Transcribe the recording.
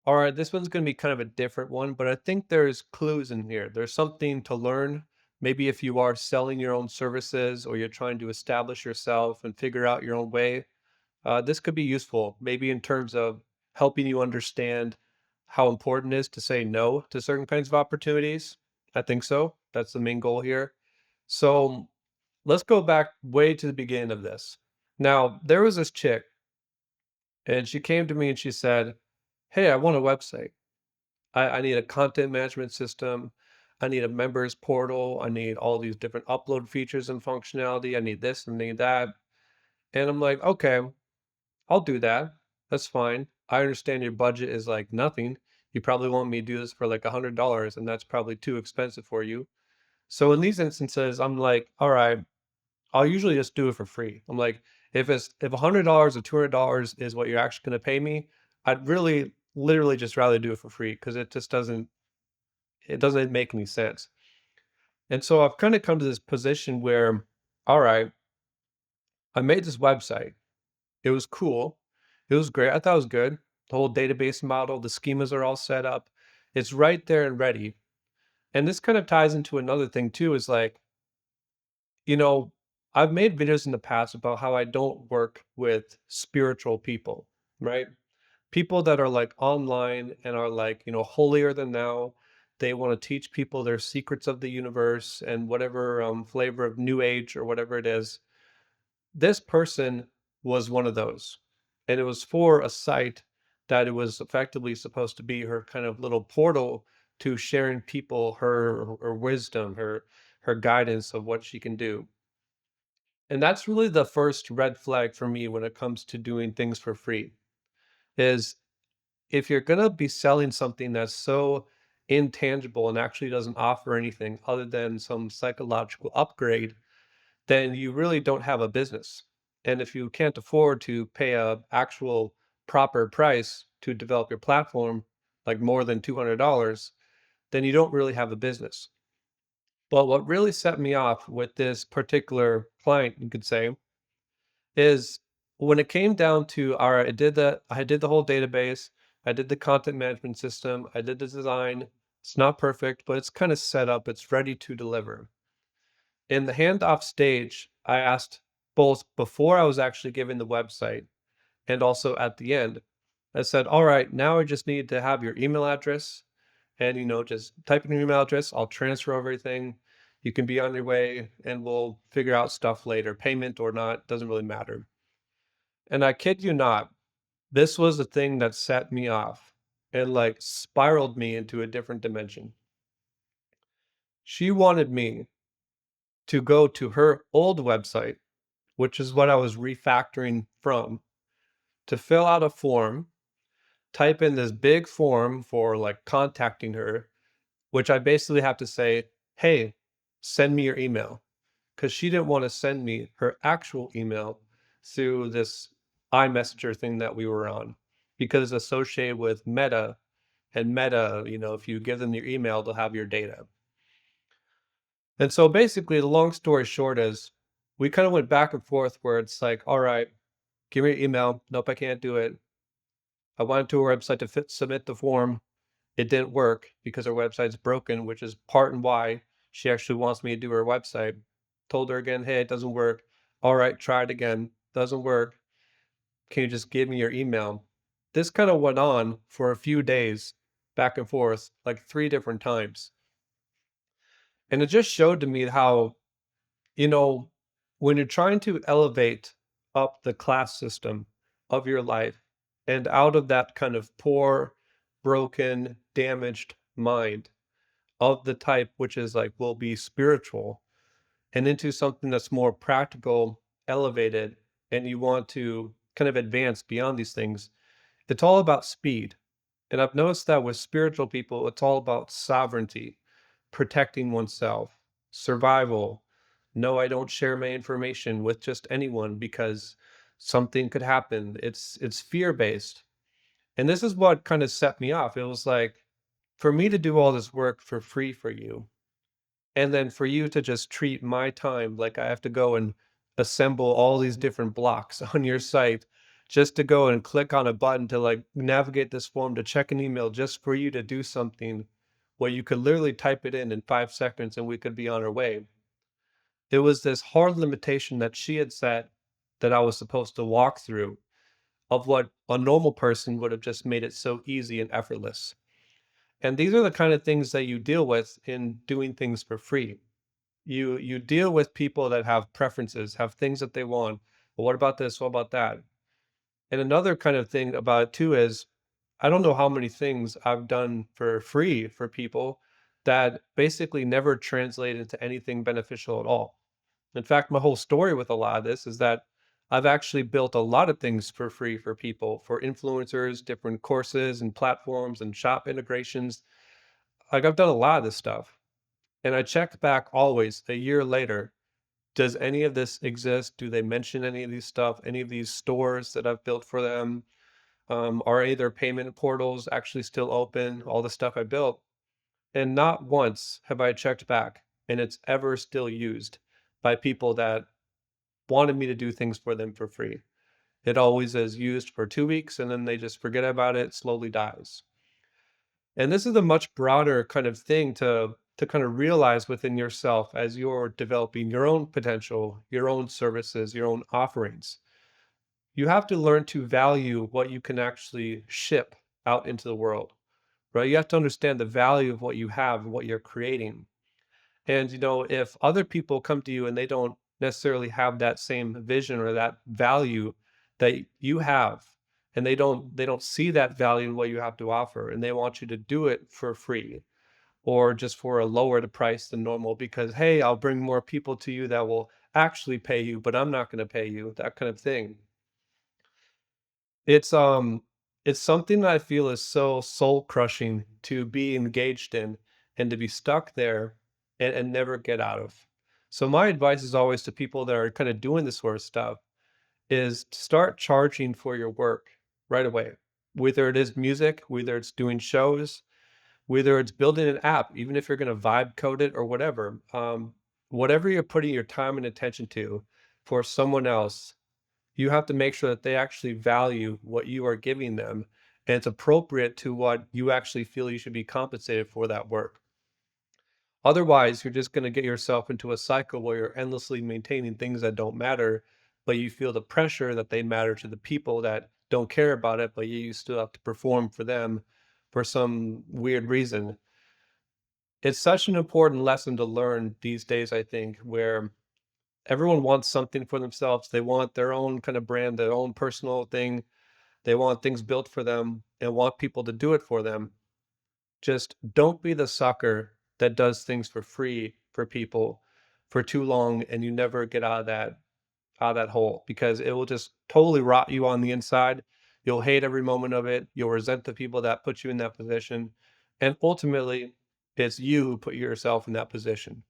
All right, this one's going to be kind of a different one, but I think there's clues in here. There's something to learn. Maybe if you are selling your own services or you're trying to establish yourself and figure out your own way, this could be useful. Maybe in terms of helping you understand how important it is to say no to certain kinds of opportunities. I think so. That's the main goal here. So let's go back way to the beginning of this. Now, there was this chick, and she came to me and she said, "Hey, I want a website. I need a content management system. I need a members portal. I need all these different upload features and functionality. I need this and need that." And I'm like, okay, I'll do that. That's fine. I understand your budget is like nothing. You probably want me to do this for like $100, and that's probably too expensive for you. So in these instances, I'm like, all right, I'll usually just do it for free. I'm like, if $100 or $200 is what you're actually going to pay me, I'd really literally just rather do it for free because it doesn't make any sense. And so I've kind of come to this position where, all right, I made this website. It was cool. It was great. I thought it was good. The whole database model, the schemas are all set up. It's right there and ready. And this kind of ties into another thing too, is like, you know, I've made videos in the past about how I don't work with spiritual people, right? People that are like online and are like, holier than thou. They want to teach people their secrets of the universe and whatever flavor of new age or whatever it is. This person was one of those. And it was for a site that it was effectively supposed to be her kind of little portal to sharing people her wisdom, her guidance of what she can do. And that's really the first red flag for me when it comes to doing things for free. Is if you're gonna be selling something that's so intangible and actually doesn't offer anything other than some psychological upgrade, then you really don't have a business. And if you can't afford to pay a actual proper price to develop your platform, like more than $200, then you don't really have a business. But what really set me off with this particular client, you could say, is when it came down to, all right, I did the whole database, I did the content management system, I did the design. It's not perfect, but it's kind of set up, it's ready to deliver. In the handoff stage, I asked both before I was actually given the website and also at the end. I said, all right, now I just need to have your email address and, just type in your email address. I'll transfer everything. You can be on your way and we'll figure out stuff later, payment or not, doesn't really matter. And I kid you not, this was the thing that set me off and like spiraled me into a different dimension. She wanted me to go to her old website, which is what I was refactoring from, to fill out a form, type in this big form for like contacting her, which I basically have to say, hey, send me your email. Because she didn't want to send me her actual email through this iMessenger thing that we were on because it's associated with Meta. And Meta, if you give them your email, they'll have your data. And so basically, the long story short is we kind of went back and forth where it's like, all right, give me your email. Nope, I can't do it. I went to her website to submit the form. It didn't work because her website's broken, which is part and why she actually wants me to do her website. Told her again, hey, it doesn't work. All right, try it again. Doesn't work. Can you just give me your email? This kind of went on for a few days, back and forth, like three different times. And it just showed to me how, you know, when you're trying to elevate up the class system of your life and out of that kind of poor, broken, damaged mind of the type which is like will be spiritual and into something that's more practical, elevated, and you want to kind of advance beyond these things, it's all about speed. And I've noticed that with spiritual people, it's all about sovereignty, protecting oneself, survival. No, I don't share my information with just anyone because something could happen. It's fear-based. And this is what kind of set me off. It was like for me to do all this work for free for you, and then for you to just treat my time like I have to go and assemble all these different blocks on your site just to go and click on a button to like navigate this form to check an email just for you to do something where you could literally type it in 5 seconds and we could be on our way. It was this hard limitation that she had set that I was supposed to walk through of what a normal person would have just made it so easy and effortless. And these are the kind of things that you deal with in doing things for free. You deal with people that have preferences, have things that they want. Well, what about this? What about that? And another kind of thing about it too is I don't know how many things I've done for free for people that basically never translate into anything beneficial at all. In fact, my whole story with a lot of this is that I've actually built a lot of things for free for people, for influencers, different courses and platforms and shop integrations. Like I've done a lot of this stuff. And I check back always a year later. Does any of this exist? Do they mention any of these stuff? Any of these stores that I've built for them? Are any of their payment portals actually still open? All the stuff I built. And not once have I checked back and it's ever still used by people that wanted me to do things for them for free. It always is used for 2 weeks and then they just forget about it, slowly dies. And this is a much broader kind of thing to kind of realize within yourself as you're developing your own potential, your own services, your own offerings. You have to learn to value what you can actually ship out into the world, right? You have to understand the value of what you have and what you're creating. And, if other people come to you and they don't necessarily have that same vision or that value that you have, and they don't see that value in what you have to offer, and they want you to do it for free or just for a lower price than normal because, hey, I'll bring more people to you that will actually pay you, but I'm not going to pay you, that kind of thing. It's it's something that I feel is so soul crushing to be engaged in and to be stuck there and never get out of. So my advice is always to people that are kind of doing this sort of stuff is to start charging for your work right away. Whether it is music, whether it's doing shows, whether it's building an app, even if you're going to vibe code it or whatever, whatever you're putting your time and attention to for someone else, you have to make sure that they actually value what you are giving them and it's appropriate to what you actually feel you should be compensated for that work. Otherwise, you're just going to get yourself into a cycle where you're endlessly maintaining things that don't matter, but you feel the pressure that they matter to the people that don't care about it, but you still have to perform for them for some weird reason. It's such an important lesson to learn these days, I think, where everyone wants something for themselves. They want their own kind of brand, their own personal thing. They want things built for them and want people to do it for them. Just don't be the sucker that does things for free for people for too long and you never get out of that hole because it will just totally rot you on the inside. You'll hate every moment of it. You'll resent the people that put you in that position. And ultimately, it's you who put yourself in that position.